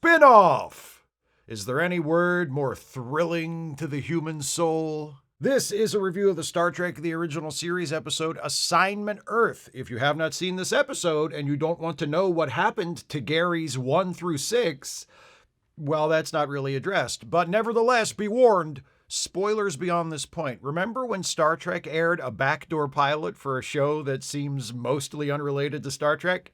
Spin-off! Is there any word more thrilling to the human soul? This is a review of the Star Trek The Original Series episode Assignment Earth. If you have not seen this episode and you don't want to know what happened to Gary's 1 through 6, well, that's not really addressed. But nevertheless, be warned, spoilers beyond this point. Remember when Star Trek aired a backdoor pilot for a show that seems mostly unrelated to Star Trek?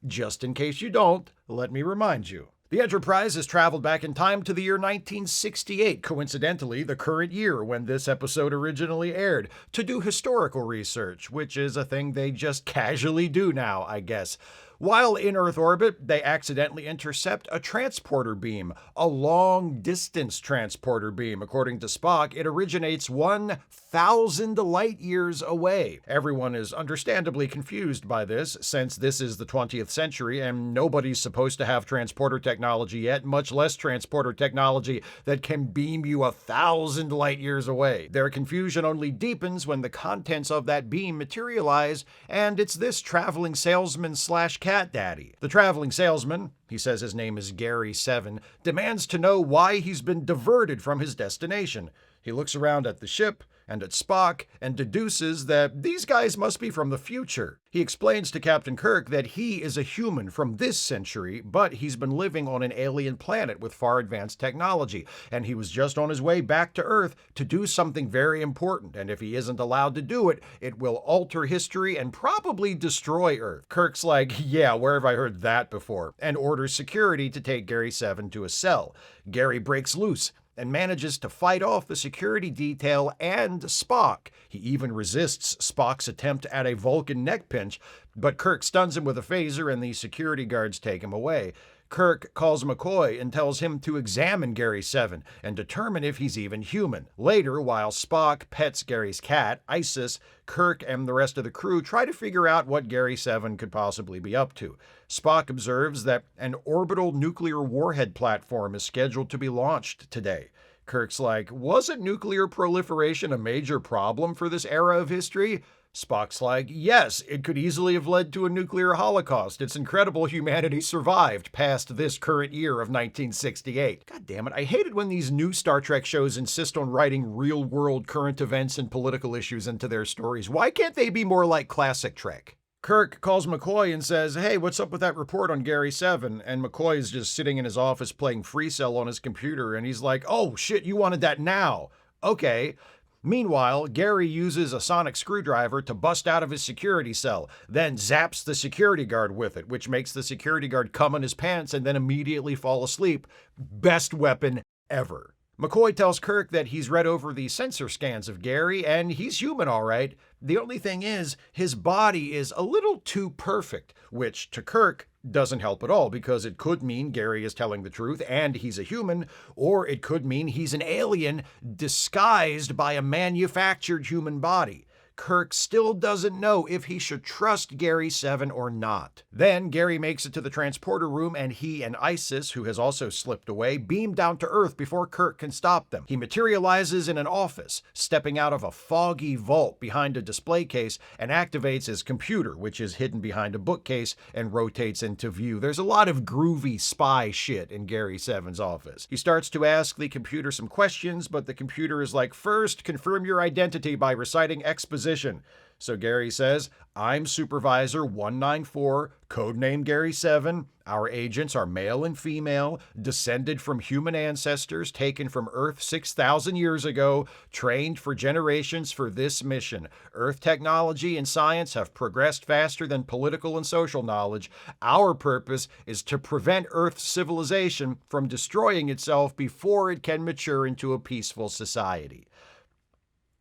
Just in case you don't, let me remind you. The Enterprise has traveled back in time to the year 1968, coincidentally the current year when this episode originally aired, to do historical research, which is a thing they just casually do now, I guess. While in Earth orbit, they accidentally intercept a transporter beam, a long-distance transporter beam. According to Spock, it originates 1,000 light years away. Everyone is understandably confused by this, since this is the 20th century and nobody's supposed to have transporter technology yet, much less transporter technology that can beam you 1,000 light years away. Their confusion only deepens when the contents of that beam materialize, and it's this traveling salesman slash cat daddy. The traveling salesman, he says his name is Gary 7, demands to know why he's been diverted from his destination. He looks around at the ship and at Spock and deduces that these guys must be from the future. He explains to Captain Kirk that he is a human from this century, but he's been living on an alien planet with far advanced technology, and he was just on his way back to Earth to do something very important, and if he isn't allowed to do it, it will alter history and probably destroy Earth. Kirk's like, yeah, where have I heard that before? And orders security to take Gary 7 to a cell. Gary breaks loose and manages to fight off the security detail and Spock. He even resists Spock's attempt at a Vulcan neck pinch, but Kirk stuns him with a phaser and the security guards take him away. Kirk calls McCoy and tells him to examine Gary 7 and determine if he's even human. Later, while Spock pets Gary's cat, Isis, Kirk and the rest of the crew try to figure out what Gary 7 could possibly be up to. Spock observes that an orbital nuclear warhead platform is scheduled to be launched today. Kirk's like, wasn't nuclear proliferation a major problem for this era of history? Spock's like, yes, it could easily have led to a nuclear holocaust. It's incredible humanity survived past this current year of 1968. God damn it, I hate it when these new Star Trek shows insist on writing real-world current events and political issues into their stories. Why can't they be more like classic Trek? Kirk calls McCoy and says, hey, what's up with that report on Gary 7? And McCoy is just sitting in his office playing Free Cell on his computer, and he's like, oh shit, you wanted that now. Okay. Meanwhile, Gary uses a sonic screwdriver to bust out of his security cell, then zaps the security guard with it, which makes the security guard come in his pants and then immediately fall asleep. Best weapon ever. McCoy tells Kirk that he's read over the sensor scans of Gary, and he's human all right. The only thing is, his body is a little too perfect, which to Kirk doesn't help at all, because it could mean Gary is telling the truth and he's a human, or it could mean he's an alien disguised by a manufactured human body. Kirk still doesn't know if he should trust Gary 7 or not. Then Gary makes it to the transporter room and he and Isis, who has also slipped away, beam down to Earth before Kirk can stop them. He materializes in an office, stepping out of a foggy vault behind a display case and activates his computer, which is hidden behind a bookcase and rotates into view. There's a lot of groovy spy shit in Gary 7's office. He starts to ask the computer some questions, but the computer is like, first, confirm your identity by reciting exposition. So Gary says, I'm Supervisor 194, codename Gary 7. Our agents are male and female, descended from human ancestors taken from Earth 6,000 years ago, trained for generations for this mission. Earth technology and science have progressed faster than political and social knowledge. Our purpose is to prevent Earth's civilization from destroying itself before it can mature into a peaceful society.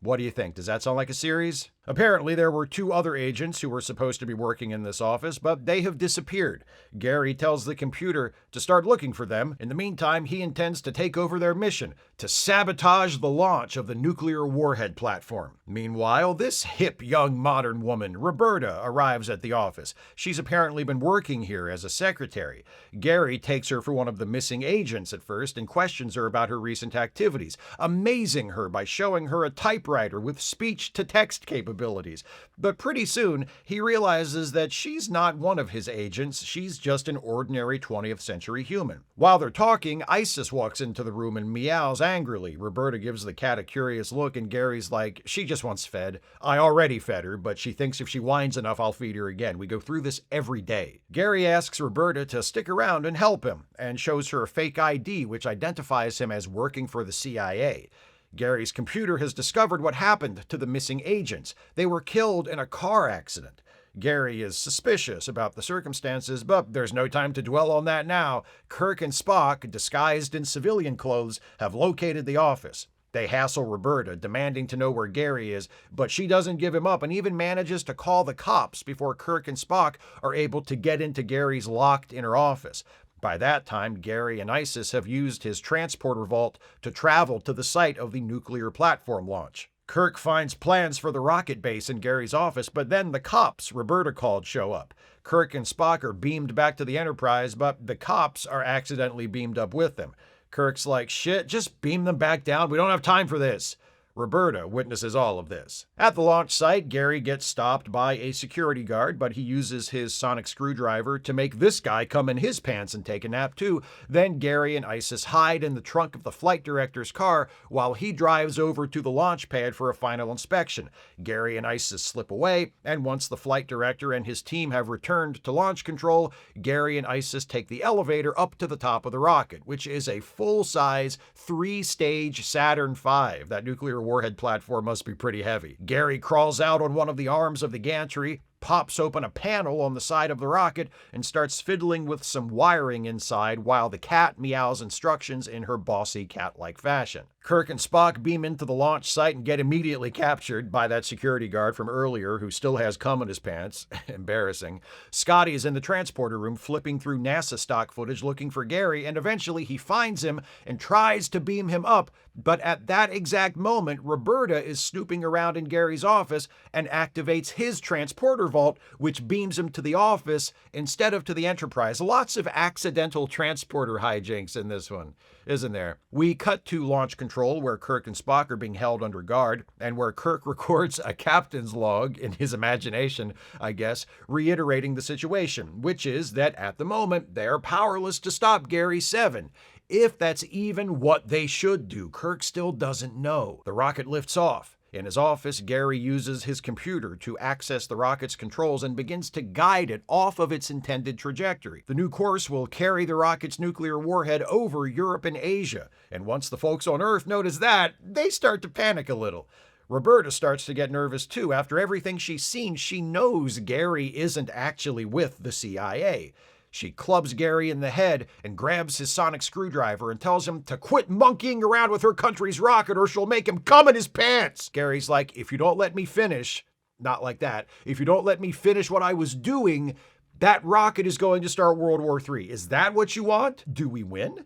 What do you think? Does that sound like a series? Apparently, there were 2 other agents who were supposed to be working in this office, but they have disappeared. Gary tells the computer to start looking for them. In the meantime, he intends to take over their mission, to sabotage the launch of the nuclear warhead platform. Meanwhile, this hip young modern woman, Roberta, arrives at the office. She's apparently been working here as a secretary. Gary takes her for one of the missing agents at first and questions her about her recent activities, amazing her by showing her a typewriter with speech-to-text capabilities. capabilities. But pretty soon, he realizes that she's not one of his agents, she's just an ordinary 20th century human. While they're talking, Isis walks into the room and meows angrily. Roberta gives the cat a curious look, and Gary's like, she just wants fed. I already fed her, but she thinks if she whines enough, I'll feed her again. We go through this every day. Gary asks Roberta to stick around and help him, and shows her a fake ID which identifies him as working for the CIA. Gary's computer has discovered what happened to the missing agents. They were killed in a car accident. Gary is suspicious about the circumstances, but there's no time to dwell on that now. Kirk and Spock, disguised in civilian clothes, have located the office. They hassle Roberta, demanding to know where Gary is, but she doesn't give him up and even manages to call the cops before Kirk and Spock are able to get into Gary's locked inner office. By that time, Gary and Isis have used his transporter vault to travel to the site of the nuclear platform launch. Kirk finds plans for the rocket base in Gary's office, but then the cops Roberta called show up. Kirk and Spock are beamed back to the Enterprise, but the cops are accidentally beamed up with them. Kirk's like, shit, just beam them back down. We don't have time for this. Roberta witnesses all of this. At the launch site, Gary gets stopped by a security guard, but he uses his sonic screwdriver to make this guy come in his pants and take a nap too. Then Gary and Isis hide in the trunk of the flight director's car while he drives over to the launch pad for a final inspection. Gary and Isis slip away, and once the flight director and his team have returned to launch control, Gary and Isis take the elevator up to the top of the rocket, which is a full-size, 3-stage Saturn V. That nuclear warhead platform must be pretty heavy. Gary crawls out on one of the arms of the gantry, pops open a panel on the side of the rocket, and starts fiddling with some wiring inside while the cat meows instructions in her bossy cat-like fashion. Kirk and Spock beam into the launch site and get immediately captured by that security guard from earlier who still has cum in his pants. Embarrassing. Scotty is in the transporter room flipping through NASA stock footage looking for Gary, and eventually he finds him and tries to beam him up, but at that exact moment, Roberta is snooping around in Gary's office and activates his transporter vault, which beams him to the office instead of to the Enterprise. Lots of accidental transporter hijinks in this one, isn't there? We cut to launch control where Kirk and Spock are being held under guard, and where Kirk records a captain's log in his imagination, I guess, reiterating the situation, which is that at the moment, they're powerless to stop Gary 7. If that's even what they should do, Kirk still doesn't know. The rocket lifts off. In his office, Gary uses his computer to access the rocket's controls and begins to guide it off of its intended trajectory. The new course will carry the rocket's nuclear warhead over Europe and Asia, and once the folks on Earth notice that, they start to panic a little. Roberta starts to get nervous too. After everything she's seen, she knows Gary isn't actually with the CIA. She clubs Gary in the head and grabs his sonic screwdriver and tells him to quit monkeying around with her country's rocket or she'll make him cum in his pants. Gary's like, if you don't let me finish, not like that, if you don't let me finish what I was doing, that rocket is going to start World War III. Is that what you want? Do we win?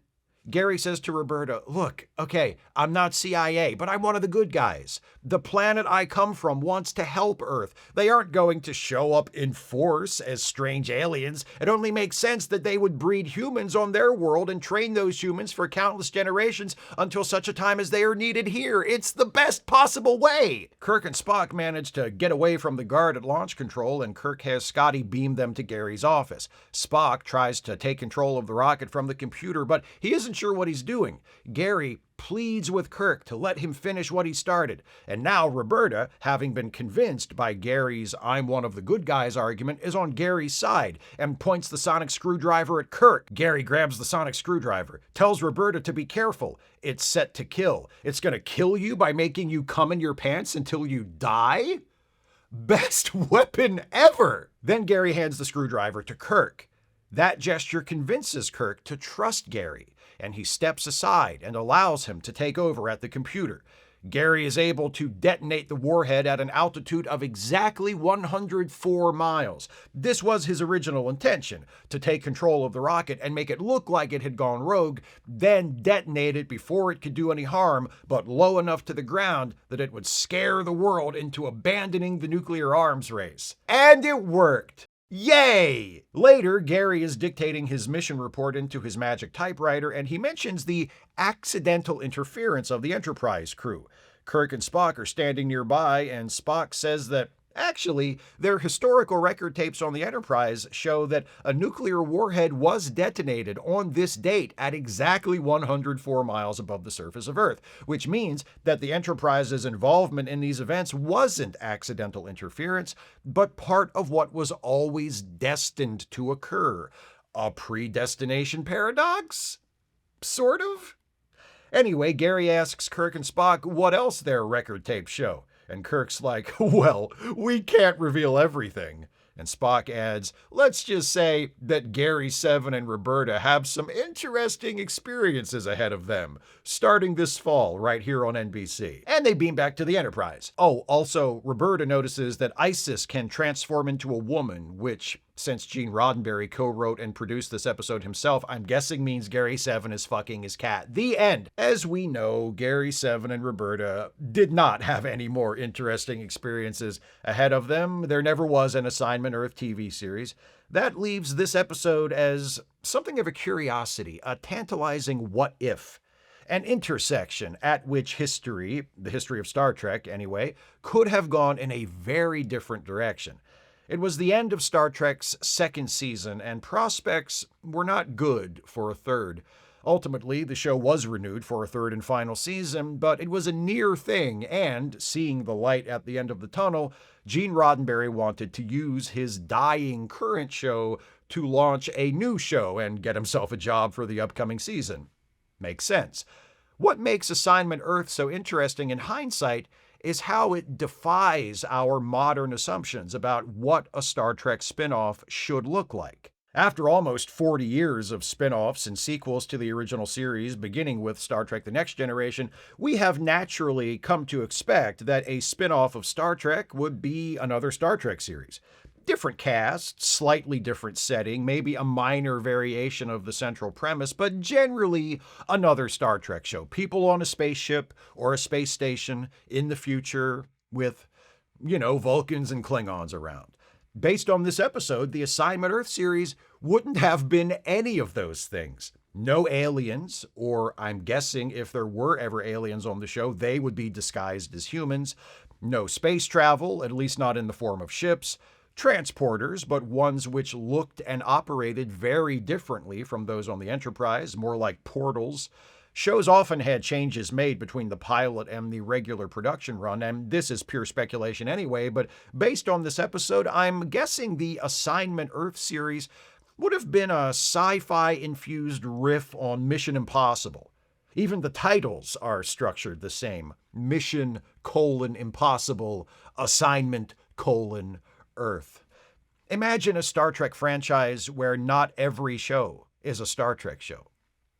Gary says to Roberta, look, okay, I'm not CIA, but I'm one of the good guys. The planet I come from wants to help Earth. They aren't going to show up in force as strange aliens. It only makes sense that they would breed humans on their world and train those humans for countless generations until such a time as they are needed here. It's the best possible way. Kirk and Spock manage to get away from the guard at launch control, and Kirk has Scotty beam them to Gary's office. Spock tries to take control of the rocket from the computer, but he isn't sure what he's doing. Gary pleads with Kirk to let him finish what he started. And now Roberta, having been convinced by Gary's "I'm one of the good guys" argument, is on Gary's side and points the sonic screwdriver at Kirk. Gary grabs the sonic screwdriver, tells Roberta to be careful. It's set to kill. It's gonna kill you by making you cum in your pants until you die? Best weapon ever! Then Gary hands the screwdriver to Kirk. That gesture convinces Kirk to trust Gary, and he steps aside and allows him to take over at the computer. Gary is able to detonate the warhead at an altitude of exactly 104 miles. This was his original intention, to take control of the rocket and make it look like it had gone rogue, then detonate it before it could do any harm, but low enough to the ground that it would scare the world into abandoning the nuclear arms race. And it worked! Yay! Later, Gary is dictating his mission report into his magic typewriter, and he mentions the accidental interference of the Enterprise crew. Kirk and Spock are standing nearby, and Spock says that actually, their historical record tapes on the Enterprise show that a nuclear warhead was detonated on this date at exactly 104 miles above the surface of Earth, which means that the Enterprise's involvement in these events wasn't accidental interference, but part of what was always destined to occur. A predestination paradox? Sort of? Anyway, Gary asks Kirk and Spock what else their record tapes show. And Kirk's like, well, we can't reveal everything. And Spock adds, let's just say that Gary, Seven, and Roberta have some interesting experiences ahead of them, starting this fall right here on NBC. And they beam back to the Enterprise. Oh, also, Roberta notices that Isis can transform into a woman, which, since Gene Roddenberry co-wrote and produced this episode himself, I'm guessing means Gary Seven is fucking his cat. The end. As we know, Gary Seven and Roberta did not have any more interesting experiences ahead of them. There never was an Assignment Earth TV series. That leaves this episode as something of a curiosity, a tantalizing what if. An intersection at which history, the history of Star Trek anyway, could have gone in a very different direction. It was the end of Star Trek's second season, and prospects were not good for a third. Ultimately, the show was renewed for a third and final season, but it was a near thing, and, seeing the light at the end of the tunnel, Gene Roddenberry wanted to use his dying current show to launch a new show and get himself a job for the upcoming season. Makes sense. What makes Assignment Earth so interesting in hindsight is how it defies our modern assumptions about what a Star Trek spin-off should look like. After almost 40 years of spin-offs and sequels to the original series, beginning with Star Trek The Next Generation, we have naturally come to expect that a spin-off of Star Trek would be another Star Trek series. Different cast, slightly different setting, maybe a minor variation of the central premise, but generally another Star Trek show. People on a spaceship or a space station in the future with, Vulcans and Klingons around. Based on this episode, the Assignment Earth series wouldn't have been any of those things. No aliens, or I'm guessing if there were ever aliens on the show, they would be disguised as humans. No space travel, at least not in the form of ships. Transporters, but ones which looked and operated very differently from those on the Enterprise, more like portals. Shows often had changes made between the pilot and the regular production run, and this is pure speculation anyway, but based on this episode, I'm guessing the Assignment Earth series would have been a sci-fi infused riff on Mission Impossible. Even the titles are structured the same. Mission: Impossible, Assignment: Earth. Imagine a Star Trek franchise where not every show is a Star Trek show.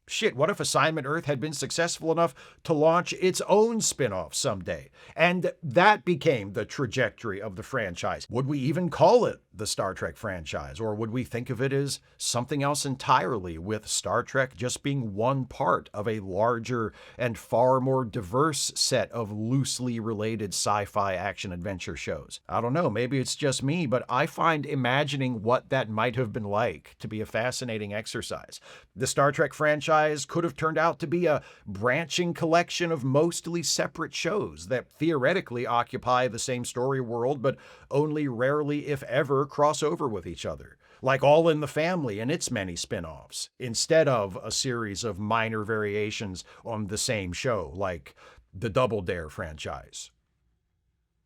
Shit, what if Assignment Earth had been successful enough to launch its own spin-off someday? And that became the trajectory of the franchise. Would we even call it the Star Trek franchise? Or would we think of it as something else entirely, with Star Trek just being one part of a larger and far more diverse set of loosely related sci-fi action-adventure shows? I don't know, maybe it's just me, but I find imagining what that might have been like to be a fascinating exercise. The Star Trek franchise could have turned out to be a branching collection of mostly separate shows that theoretically occupy the same story world, but only rarely, if ever, cross over with each other. Like All in the Family and its many spin-offs, instead of a series of minor variations on the same show, like the Double Dare franchise.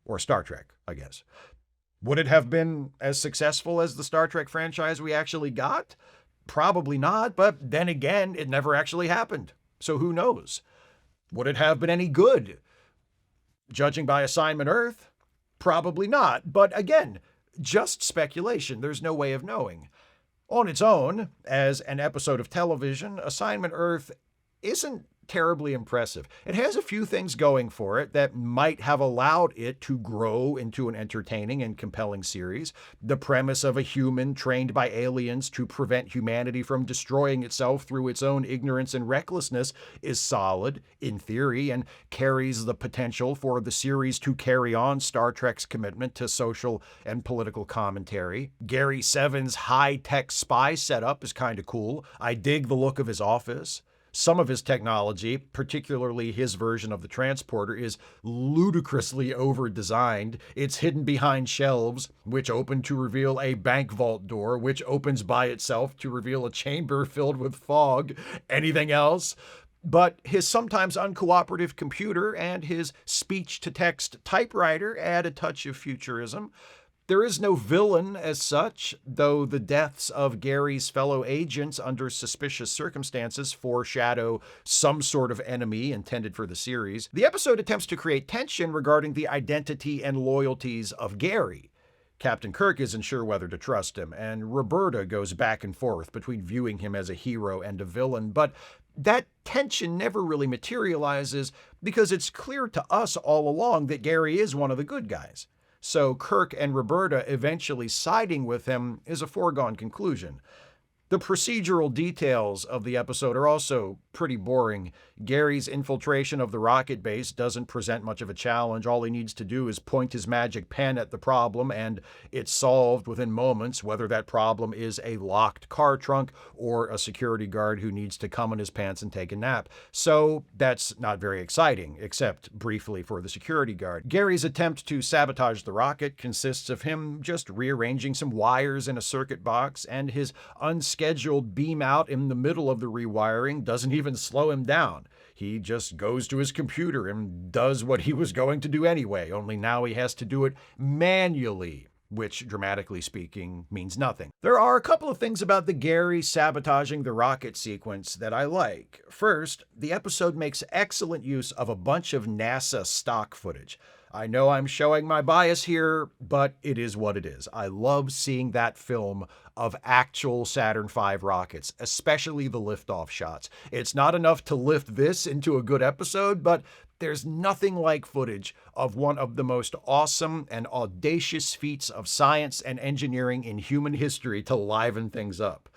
Or Star Trek, I guess. Would it have been as successful as the Star Trek franchise we actually got? Probably not, but then again, it never actually happened. So who knows? Would it have been any good? Judging by Assignment Earth, probably not. But again, just speculation. There's no way of knowing. On its own, as an episode of television, Assignment Earth isn't terribly impressive. It has a few things going for it that might have allowed it to grow into an entertaining and compelling series. The premise of a human trained by aliens to prevent humanity from destroying itself through its own ignorance and recklessness is solid, in theory, and carries the potential for the series to carry on Star Trek's commitment to social and political commentary. Gary Seven's high-tech spy setup is kind of cool. I dig the look of his office. Some of his technology, particularly his version of the transporter, is ludicrously over-designed. It's hidden behind shelves, which open to reveal a bank vault door, which opens by itself to reveal a chamber filled with fog. Anything else? But his sometimes uncooperative computer and his speech-to-text typewriter add a touch of futurism. There is no villain as such, though the deaths of Gary's fellow agents under suspicious circumstances foreshadow some sort of enemy intended for the series. The episode attempts to create tension regarding the identity and loyalties of Gary. Captain Kirk isn't sure whether to trust him, and Roberta goes back and forth between viewing him as a hero and a villain, but that tension never really materializes because it's clear to us all along that Gary is one of the good guys. So Kirk and Roberta eventually siding with him is a foregone conclusion. The procedural details of the episode are also pretty boring. Gary's infiltration of the rocket base doesn't present much of a challenge. All he needs to do is point his magic pen at the problem, and it's solved within moments, whether that problem is a locked car trunk or a security guard who needs to come in his pants and take a nap. So that's not very exciting, except briefly for the security guard. Gary's attempt to sabotage the rocket consists of him just rearranging some wires in a circuit box, and his unscheduled beam out in the middle of the rewiring doesn't even slow him down. He just goes to his computer and does what he was going to do anyway, only now he has to do it manually, which, dramatically speaking, means nothing. There are a couple of things about the Gary sabotaging the rocket sequence that I like. First, the episode makes excellent use of a bunch of NASA stock footage. I know I'm showing my bias here, but it is what it is. I love seeing that film of actual Saturn V rockets, especially the liftoff shots. It's not enough to lift this into a good episode, but there's nothing like footage of one of the most awesome and audacious feats of science and engineering in human history to liven things up.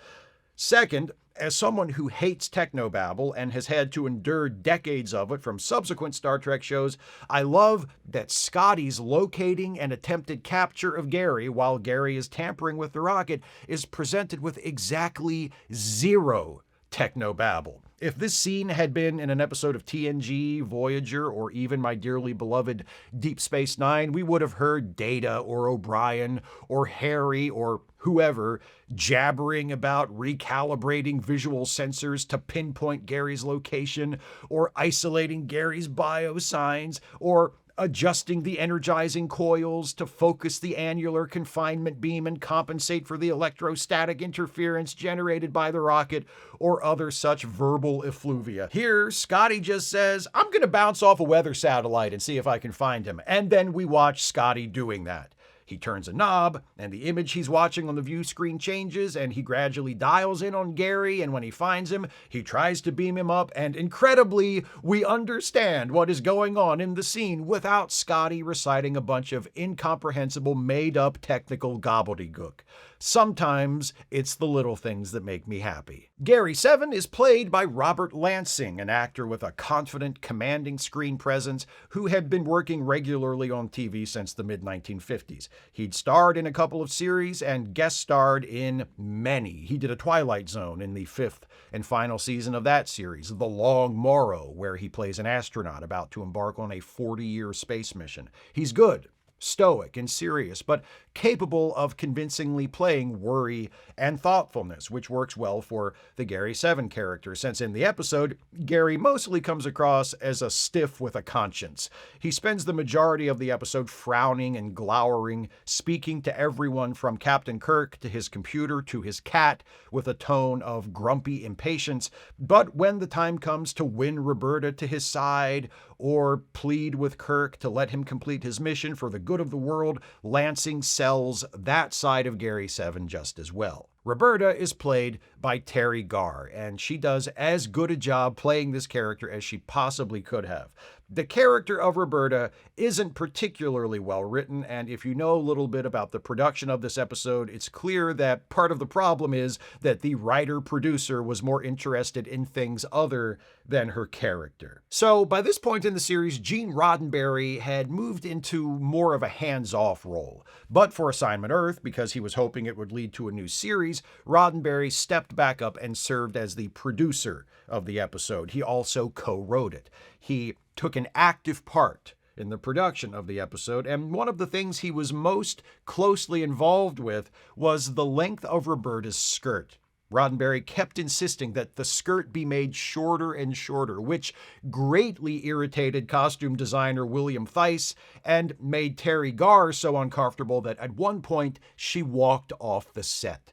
Second, as someone who hates technobabble and has had to endure decades of it from subsequent Star Trek shows, I love that Scotty's locating and attempted capture of Gary while Gary is tampering with the rocket is presented with exactly zero technobabble. If this scene had been in an episode of TNG, Voyager, or even my dearly beloved Deep Space Nine, we would have heard Data or O'Brien or Harry or whoever jabbering about recalibrating visual sensors to pinpoint Gary's location, or isolating Gary's biosigns, or adjusting the energizing coils to focus the annular confinement beam and compensate for the electrostatic interference generated by the rocket, or other such verbal effluvia. Here, Scotty just says, "I'm going to bounce off a weather satellite and see if I can find him." And then we watch Scotty doing that. He turns a knob, and the image he's watching on the view screen changes, and he gradually dials in on Gary, and when he finds him, he tries to beam him up, and incredibly, we understand what is going on in the scene without Scotty reciting a bunch of incomprehensible, made-up technical gobbledygook. Sometimes it's the little things that make me happy. Gary 7 is played by Robert Lansing, an actor with a confident, commanding screen presence who had been working regularly on TV since the mid-1950s. He'd starred in a couple of series and guest starred in many. He did a Twilight Zone in the 5th and final season of that series, The Long Morrow, where he plays an astronaut about to embark on a 40-year space mission. He's good, stoic and serious, but capable of convincingly playing worry and thoughtfulness, which works well for the Gary 7 character, since in the episode, Gary mostly comes across as a stiff with a conscience. He spends the majority of the episode frowning and glowering, speaking to everyone from Captain Kirk to his computer to his cat with a tone of grumpy impatience, but when the time comes to win Roberta to his side or plead with Kirk to let him complete his mission for the good of the world, Lansing sells that side of Gary 7 just as well. Roberta is played by Terry Garr, and she does as good a job playing this character as she possibly could have. The character of Roberta isn't particularly well written, and if you know a little bit about the production of this episode, it's clear that part of the problem is that the writer-producer was more interested in things other than her character. So by this point in the series, Gene Roddenberry had moved into more of a hands-off role. But for Assignment Earth, because he was hoping it would lead to a new series, Roddenberry stepped back up and served as the producer of the episode. He also co-wrote it. He took an active part in the production of the episode, and one of the things he was most closely involved with was the length of Roberta's skirt. Roddenberry kept insisting that the skirt be made shorter and shorter, which greatly irritated costume designer William Theis and made Terry Garr so uncomfortable that at one point she walked off the set.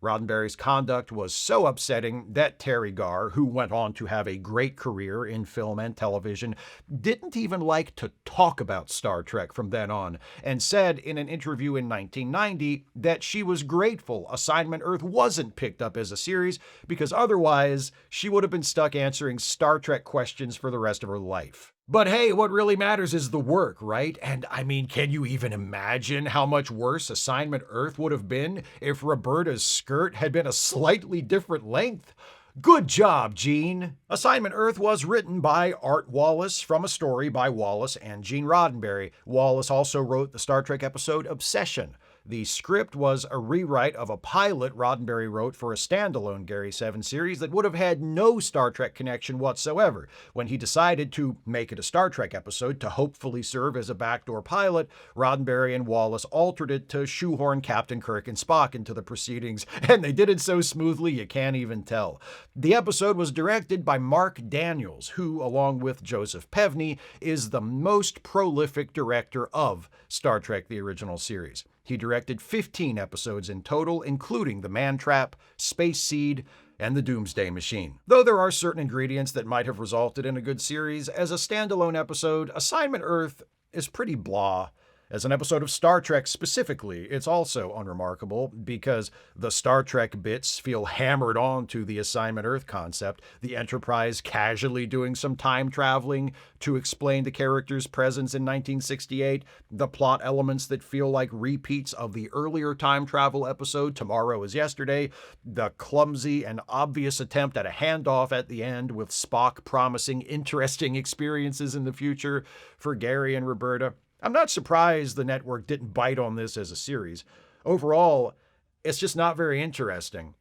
Roddenberry's conduct was so upsetting that Terry Garr, who went on to have a great career in film and television, didn't even like to talk about Star Trek from then on, and said in an interview in 1990 that she was grateful Assignment Earth wasn't picked up as a series, because otherwise she would have been stuck answering Star Trek questions for the rest of her life. But hey, what really matters is the work, right? And I mean, can you even imagine how much worse Assignment Earth would have been if Roberta's skirt had been a slightly different length? Good job, Gene! Assignment Earth was written by Art Wallace from a story by Wallace and Gene Roddenberry. Wallace also wrote the Star Trek episode Obsession. The script was a rewrite of a pilot Roddenberry wrote for a standalone Gary 7 series that would have had no Star Trek connection whatsoever. When he decided to make it a Star Trek episode to hopefully serve as a backdoor pilot, Roddenberry and Wallace altered it to shoehorn Captain Kirk and Spock into the proceedings, and they did it so smoothly you can't even tell. The episode was directed by Mark Daniels, who, along with Joseph Pevney, is the most prolific director of Star Trek the original series. He directed 15 episodes in total, including The Man Trap, Space Seed, and The Doomsday Machine. Though there are certain ingredients that might have resulted in a good series, as a standalone episode, Assignment Earth is pretty blah. As an episode of Star Trek specifically, it's also unremarkable because the Star Trek bits feel hammered onto the Assignment Earth concept, the Enterprise casually doing some time traveling to explain the character's presence in 1968, the plot elements that feel like repeats of the earlier time travel episode Tomorrow is Yesterday, the clumsy and obvious attempt at a handoff at the end with Spock promising interesting experiences in the future for Gary and Roberta. I'm not surprised the network didn't bite on this as a series. Overall, it's just not very interesting.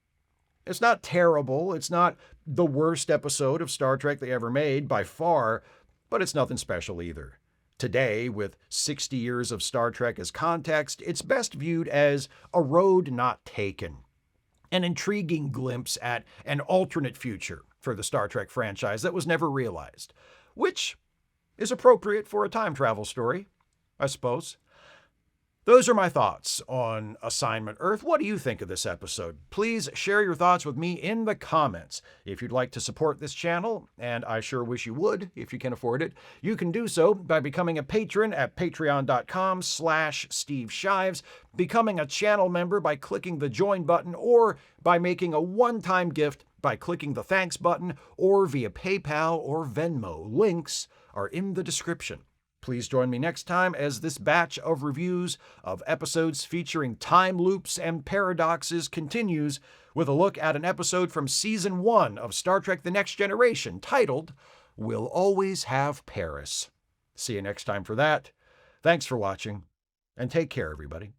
It's not terrible. It's not the worst episode of Star Trek they ever made by far, but it's nothing special either. Today, with 60 years of Star Trek as context, it's best viewed as a road not taken, an intriguing glimpse at an alternate future for the Star Trek franchise that was never realized, which is appropriate for a time travel story, I suppose. Those are my thoughts on Assignment Earth. What do you think of this episode? Please share your thoughts with me in the comments. If you'd like to support this channel, and I sure wish you would if you can afford it, you can do so by becoming a patron at patreon.com/Steve Shives, becoming a channel member by clicking the join button, or by making a one-time gift by clicking the thanks button, or via PayPal or Venmo. Links are in the description. Please join me next time as this batch of reviews of episodes featuring time loops and paradoxes continues with a look at an episode from Season 1 of Star Trek The Next Generation titled, We'll Always Have Paris. See you next time for that. Thanks for watching, and take care, everybody.